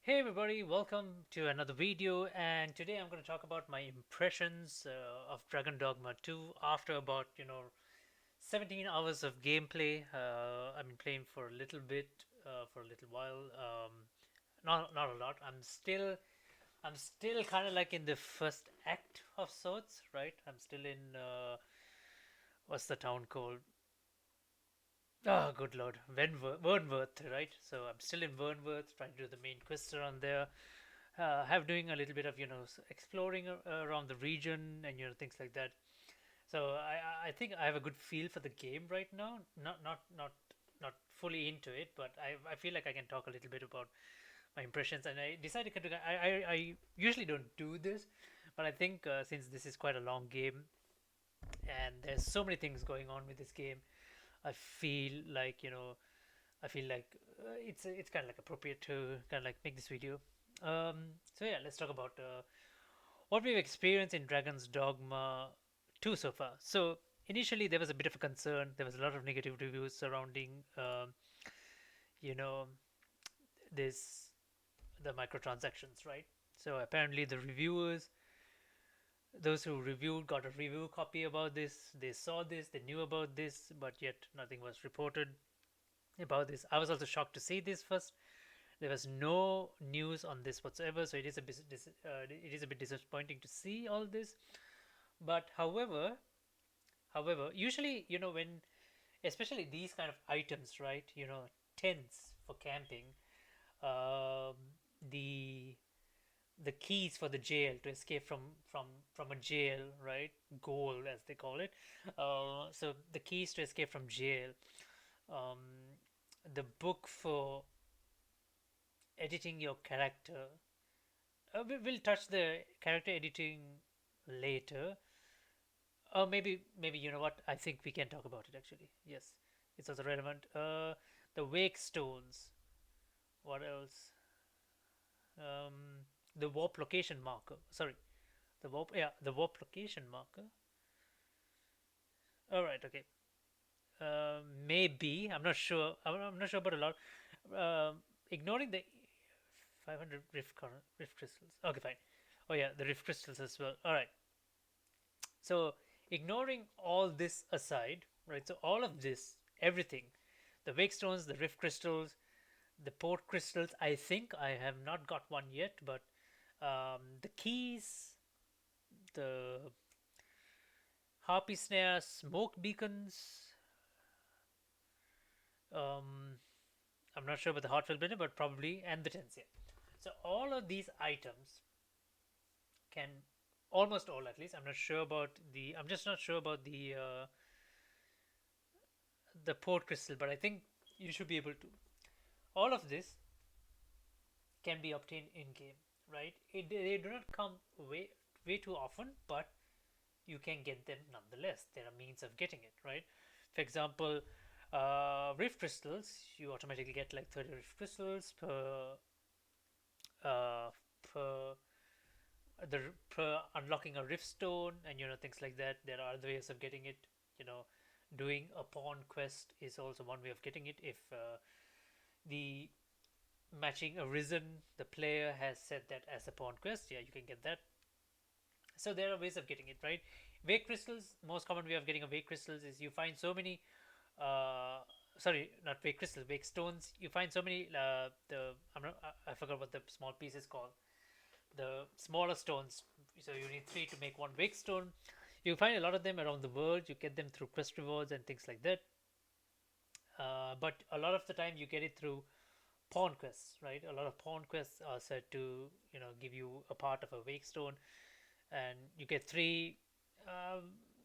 Hey everybody, welcome to another video, and today I'm going to talk about my impressions of Dragon Dogma 2 after about 17 hours of gameplay. I've been playing for a little bit, for a little while. Not a lot. I'm still kind of like in the first act of sorts, right? I'm still in what's the town called? Oh, good lord, Wernworth, right? So I'm still in Wernworth, trying to do the main quests around there. Have doing a little bit of exploring around the region and things like that. So I think I have a good feel for the game right now. Not fully into it, but I feel like I can talk a little bit about my impressions. And I decided to do. I usually don't do this, but I think since this is quite a long game and there's so many things going on with this game, I feel like it's kind of like appropriate to kind of like make this video. So yeah, let's talk about what we've experienced in Dragon's Dogma 2 so far. So initially there was a bit of a concern. There was a lot of negative reviews surrounding, you know, this the microtransactions, right? So apparently the reviewers, those who reviewed, got a review copy about this. They saw this, they knew about this, but yet nothing was reported about this. I was also shocked to see this first. There was no news on this whatsoever, so it is a bit disappointing to see all this. But however, usually when especially these kind of items, right? Tents for camping, um, the the keys for the jail to escape from a jail, right? Goal as they call it. So the keys to escape from jail, um, the book for editing your character. We'll touch the character editing later. Or maybe you know what? I think we can talk about it actually. Yes, it's also relevant. The wake stones. What else? The warp location marker. Sorry, the warp location marker. All right, okay. Maybe I'm not sure. I'm not sure about a lot. Ignoring the 500 rift crystals. Okay, fine. Oh yeah, the rift crystals as well. All right. So ignoring all this aside, right? So all of this, everything, the wake stones, the rift crystals, the port crystals. I think I have not got one yet, but the keys, the harpy snare, smoke beacons. Um, I'm not sure about the hot fill blender, but probably, and the tents. Yeah. So all of these items can almost all at least. I'm not sure about the. I'm just not sure about the port crystal, but I think you should be able to. All of this can be obtained in game, right? They do not come way too often, but you can get them nonetheless. There are means of getting it, right? For example, rift crystals, you automatically get like 30 rift crystals uh, per the per unlocking a rift stone, and things like that. There are other ways of getting it. You know, doing a pawn quest is also one way of getting it. If the matching arisen, the player has set that as a pawn quest. Yeah, you can get that. So there are ways of getting it, right? Wake crystals, most common way of getting a wake crystals is you find so many uh sorry, not wake crystals, wake stones. You find so many the I'm not, I forgot what the small piece is called, the smaller stones. So you need three to make one wake stone. You find a lot of them around the world. You get them through quest rewards and things like that. But a lot of the time you get it through pawn quests, right? A lot of pawn quests are said to give you a part of a wake stone, and you get three.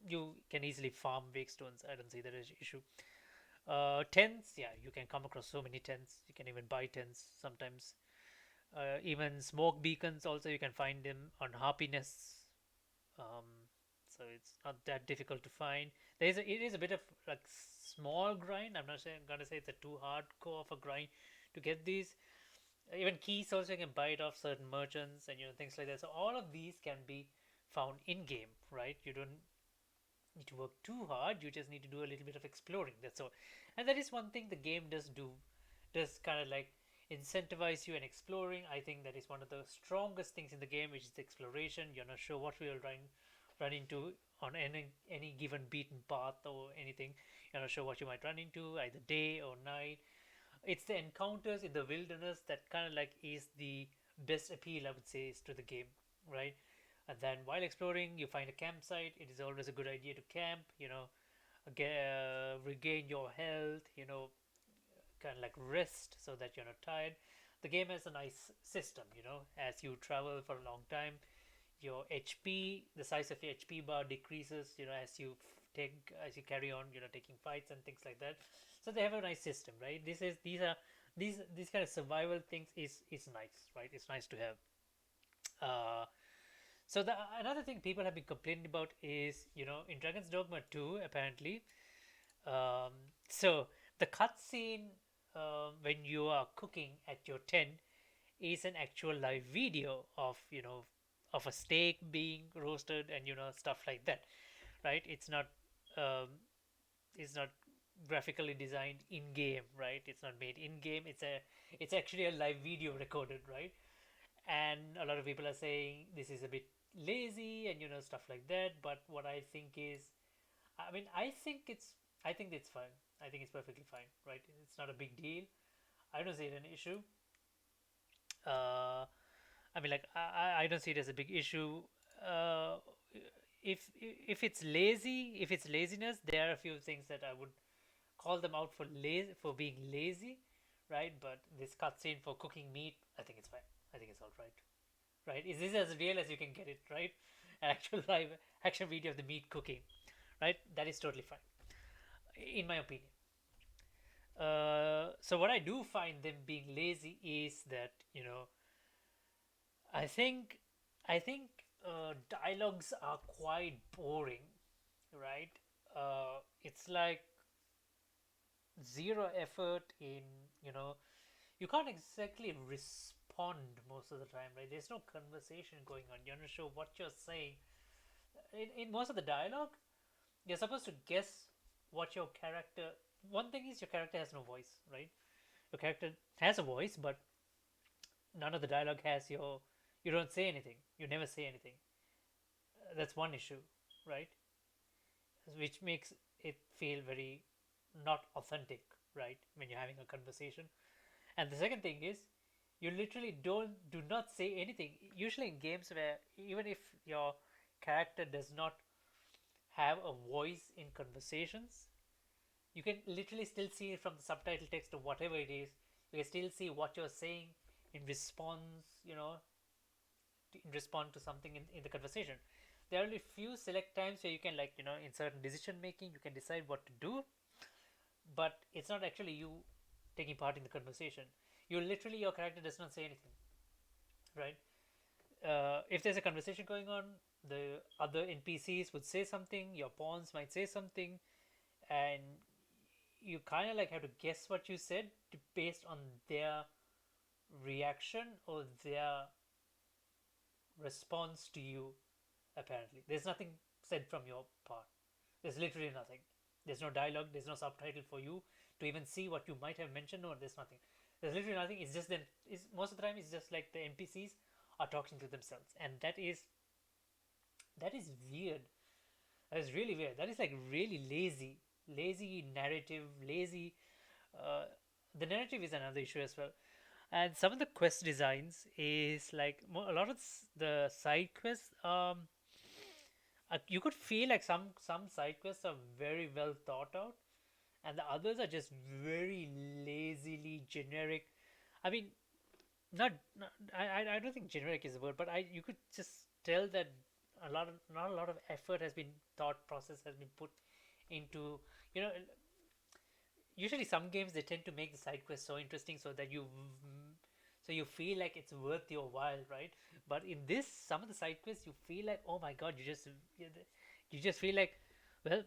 You can easily farm wake stones. I don't see that as an issue. Tents, yeah, you can come across so many tents. You can even buy tents sometimes. Even smoke beacons, also you can find them on harpiness. Um, so it's not that difficult to find. It is a bit of like small grind. I'm not saying, I'm gonna say it's a too hardcore of a grind to get these. Even keys also you can buy it off certain merchants and things like that. So all of these can be found in game, right? You don't need to work too hard. You just need to do a little bit of exploring. That's all. And that is one thing the game does do. Does kind of like incentivize you in exploring. I think that is one of the strongest things in the game, which is exploration. You're not sure what we will run into on any given beaten path or anything. You're not sure what you might run into either day or night. It's the encounters in the wilderness that kind of like is the best appeal, I would say, is to the game, right? And then while exploring, you find a campsite. It is always a good idea to camp, regain your health, kind of like rest so that you're not tired. The game has a nice system, as you travel for a long time, your HP, the size of your HP bar decreases, as you carry on, taking fights and things like that. So they have a nice system, right? These kind of survival things is nice, right? It's nice to have. Uh, so the another thing people have been complaining about is, in Dragon's Dogma 2, apparently, um, so the cutscene when you are cooking at your tent is an actual live video of a steak being roasted and stuff like that, right? Um, it's not graphically designed in game, right? It's not made in game. It's actually a live video recorded, right? And a lot of people are saying this is a bit lazy and stuff like that. But what I think is, I mean, I think it's fine. I think it's perfectly fine, right? It's not a big deal. I don't see it an issue. Uh, I mean, like I don't see it as a big issue. Uh, if it's lazy, if it's laziness, there are a few things that I would call them out for being lazy, right? But this cutscene for cooking meat, I think it's fine. I think it's all right, right? Is this as real as you can get it, right? An actual live action video of the meat cooking, right? That is totally fine, in my opinion. So what I do find them being lazy is that I think I think dialogues are quite boring, right? It's like zero effort in you know you can't exactly respond most of the time, right? There's no conversation going on. You're not sure what you're saying. In most of the dialogue, you're supposed to guess what your character. One thing is your character has no voice, right? Your character has a voice, but none of the dialogue has your. You don't say anything. You never say anything. That's one issue, right? Which makes it feel very not authentic, right? When you're having a conversation. And the second thing is, you literally do not say anything. Usually in games where even if your character does not have a voice in conversations, you can literally still see it from the subtitle text or whatever it is. You can still see what you're saying in response, in response to something in the conversation. There are only few select times where you can, like, in certain decision making, you can decide what to do, but it's not actually you taking part in the conversation. Your character does not say anything, right? If there's a conversation going on, the other NPCs would say something, your pawns might say something, and you kind of like have to guess what you said based on their reaction or their response to you. Apparently there's nothing said from your part. There's literally nothing. There's no dialogue, there's no subtitle for you to even see what you might have mentioned. No, there's nothing. There's literally nothing. It's just them. It's most of the time it's just like the NPCs are talking to themselves, and that is weird. That is really weird. That is like really lazy narrative, lazy. Uh, the narrative is another issue as well, and some of the quest designs is like a lot of the side quests. You could feel like some side quests are very well thought out, and the others are just very lazily generic. I mean, not I don't think generic is the word, but I you could just tell that not a lot of effort has been thought process has been put into you know usually some games they tend to make the side quest so interesting so you feel like it's worth your while, right? But in this, some of the side quests you feel like, oh my god, you just feel like, well,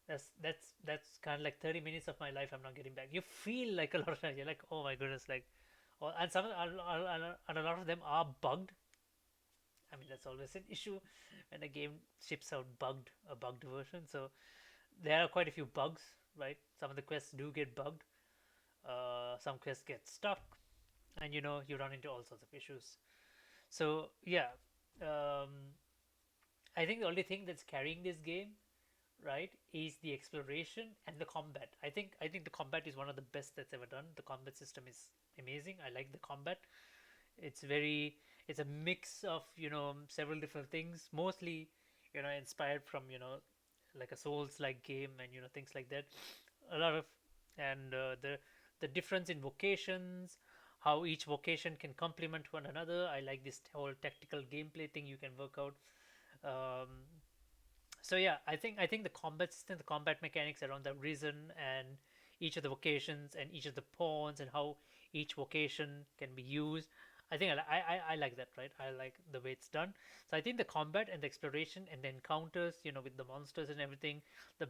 that's kind of like 30 minutes of my life I'm not getting back. You feel like a lot of times you're like, oh my goodness, like, oh, and and a lot of them are bugged. I mean, that's always an issue when a game ships out a bugged version. So there are quite a few bugs, right? Some of the quests do get bugged. Some quests get stuck. and you run into all sorts of issues. So yeah, um, I think the only thing that's carrying this game, right, is the exploration and the combat. I think the combat is one of the best that's ever done. The combat system is amazing. I like the combat. It's very it's a mix of several different things, mostly inspired from like a Souls like game and things like that. A lot of and the difference in vocations, how each vocation can complement one another. I like this whole tactical gameplay thing you can work out. um, so yeah, I think the combat system, the combat mechanics around the risen and each of the vocations and each of the pawns and how each vocation can be used. I think I like that, right? I like the way it's done. So I think the combat and the exploration and the encounters, with the monsters and everything, the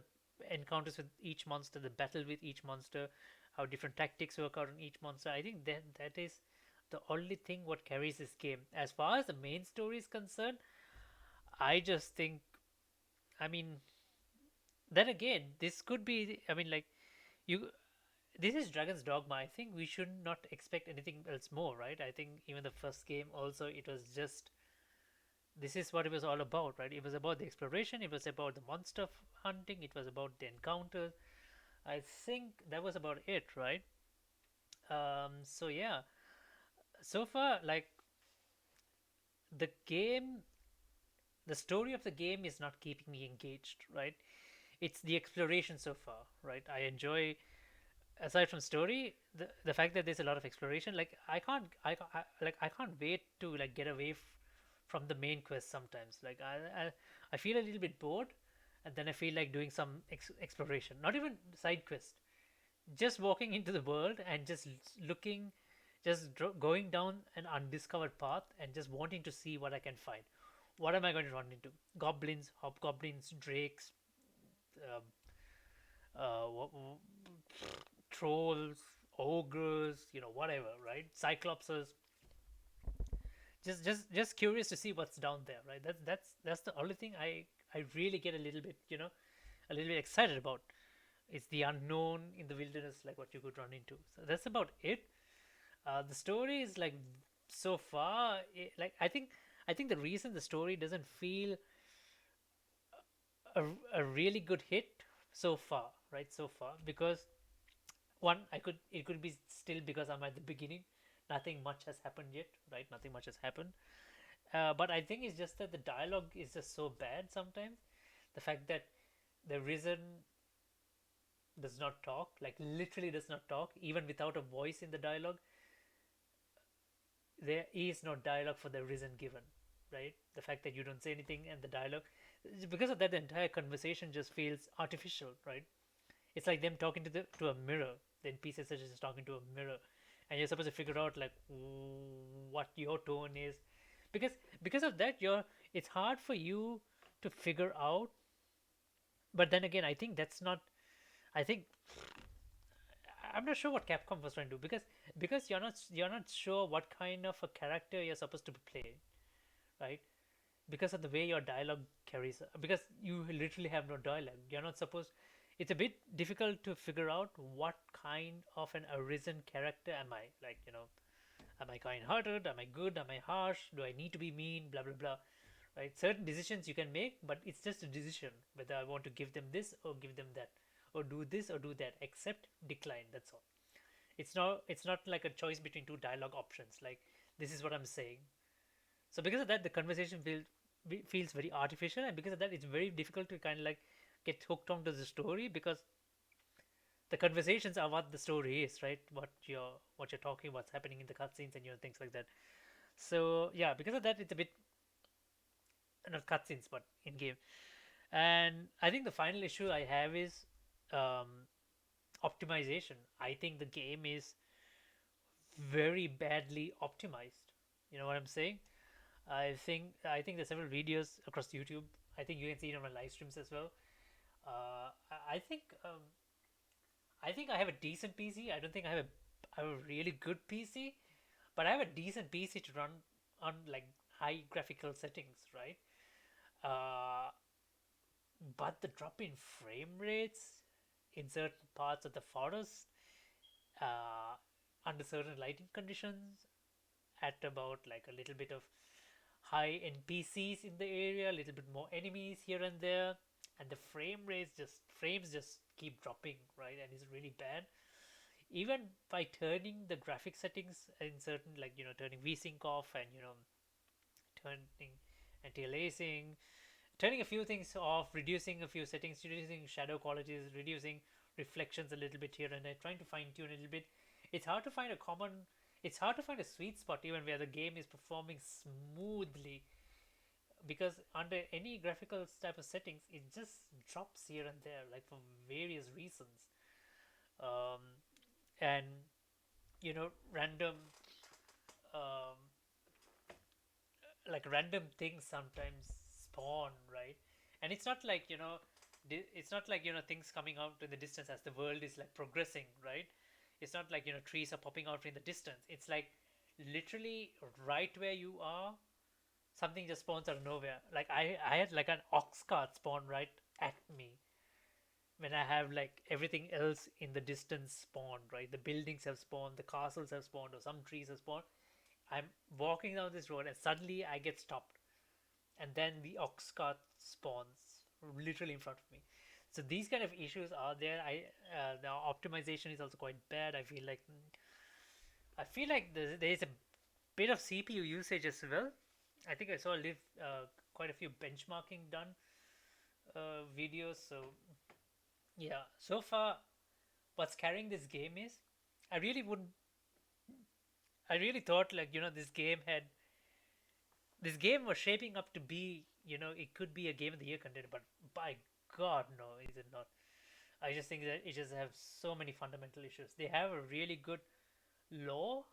encounters with each monster, the battle with each monster, how different tactics work out on each monster. I think that is the only thing what carries this game. As far as the main story is concerned, I just think, I mean, then again, this could be. I mean, like you. This is Dragon's Dogma. I think we should not expect anything else more, right? I think even the first game also it was just this is what it was all about, right? It was about the exploration. It was about the monster hunting. It was about the encounters. I think that was about it, right? So yeah, so far like the game, the story of the game is not keeping me engaged, right? It's the exploration so far, right? I enjoy, aside from story, the fact that there's a lot of exploration. Like I can't wait to like get away from the main quest sometimes. Like I feel a little bit bored, and then I feel like doing some exploration, not even side quest, just walking into the world and just looking, just going down an undiscovered path and just wanting to see what I can find. What am I going to run into? Goblins, hobgoblins, drakes, uh, uh, trolls, ogres, whatever, right? Cyclopses. Just curious to see what's down there, right? That's the only thing I really get a little bit, a little bit excited about. It's the unknown in the wilderness, like what you could run into. So that's about it. The story is like so far, like I think the reason the story doesn't feel a, a really good hit so far, right? So far, because one, it could be still because I'm at the beginning. Nothing much has happened yet, right? Nothing much has happened. But I think it's just that the dialogue is just so bad sometimes. The fact that the Risen does not talk, like literally does not talk, even without a voice in the dialogue. There is no dialogue for the Risen given, right? The fact that you don't say anything and the dialogue, because of that, the entire conversation just feels artificial, right? It's like them talking to a mirror. The NPCs are just talking to a mirror, and you're supposed to figure out like what your tone is, because because of that, it's hard for you to figure out. But then again, I think that's not. I think I'm not sure what Capcom was trying to do, because you're not sure what kind of a character you're supposed to be playing, right? Because of the way your dialogue carries, because you literally have no dialogue. You're not supposed. It's a bit difficult to figure out what kind of an arisen character am I. Like, am I kind-hearted? Am I good? Am I harsh? Do I need to be mean? Blah blah blah. Right? Certain decisions you can make, but it's just a decision whether I want to give them this or give them that, or do this or do that. Accept, decline. That's all. It's not like a choice between two dialogue options. Like, this is what I'm saying. So because of that, the conversation feels very artificial, and because of that, it's very difficult to kind of like get hooked onto the story, because the conversations are what the story is, right? What you're talking, what's happening in the cutscenes, and things like that. So yeah, because of that, it's a bit, not cutscenes, but in game. And I think the final issue I have is um, optimization. I think the game is very badly optimized. You know what I'm saying? I think there's several videos across YouTube. I think you can see it on my live streams as well. I think I have a decent PC. I don't think I have a really good PC, but I have a decent PC to run on like high graphical settings, right? Uh, but the drop in frame rates in certain parts of the forest, uh, under certain lighting conditions, at about like a little bit of high NPCs in the area, a little bit more enemies here and there, and the frames just keep dropping, right? And it's really bad. Even by turning the graphic settings in certain, like, turning VSync off, and turning anti-aliasing, turning a few things off, reducing a few settings, reducing shadow qualities, reducing reflections a little bit here and there, trying to fine tune a little bit. It's hard to find a common, it's hard to find a sweet spot even where the game is performing smoothly, because under any graphical type of settings, it just drops here and there, like for various reasons. Um, and random, um, like random things sometimes spawn, right? And it's not like, it's not like, things coming out in the distance as the world is like progressing, right? It's not like, trees are popping out in the distance. It's like literally right where you are, something just spawns out of nowhere. Like I had like an ox cart spawn right at me, when I have like everything else in the distance spawned, right? The buildings have spawned, the castles have spawned, or some trees have spawned. I'm walking down this road and suddenly I get stopped, and then the ox cart spawns literally in front of me. So these kind of issues are there. The optimization is also quite bad. I feel like there's a bit of CPU usage as well. I think I saw quite a few benchmarking done videos. So yeah, so far what's carrying this game is, I really wouldn't. I really thought, like, this game was shaping up to be, it could be a game of the year contender, but by God, no, is it not? I just think that it just have so many fundamental issues. They have a really good law,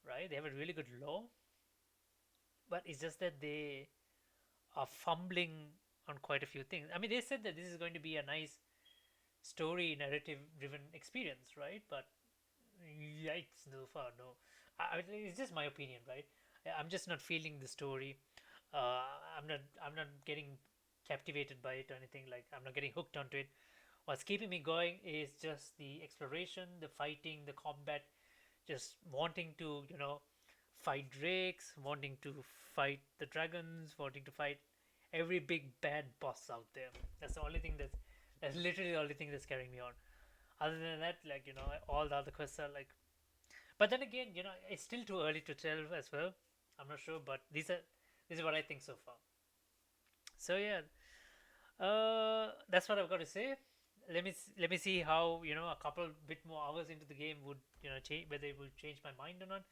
right? They have a really good law, but it's just that they are fumbling on quite a few things. I mean, they said that this is going to be a nice story narrative driven experience, right? But yikes, no far, no. It's just my opinion, right? I'm just not feeling the story. uh, I'm not getting captivated by it or anything. Like, I'm not getting hooked onto it. What's keeping me going is just the exploration, the fighting, the combat, just wanting to, fight drakes, wanting to fight the dragons, wanting to fight every big bad boss out there. That's the only thing that's literally the only thing that's carrying me on. Other than that, like, all the other quests are like, but then again, it's still too early to tell as well. I'm not sure, but this is what I think so far. So yeah, that's what I've got to say. Let me see how, a couple bit more hours into the game would, change, whether it will change my mind or not.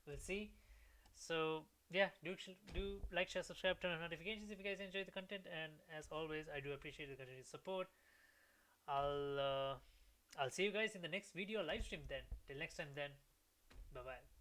We'll see. So yeah, do like, share, subscribe, turn on notifications if you guys enjoy the content, and as always, I do appreciate the continued support. I'll uh, I'll see you guys in the next video live stream then. Till next time then. Bye bye.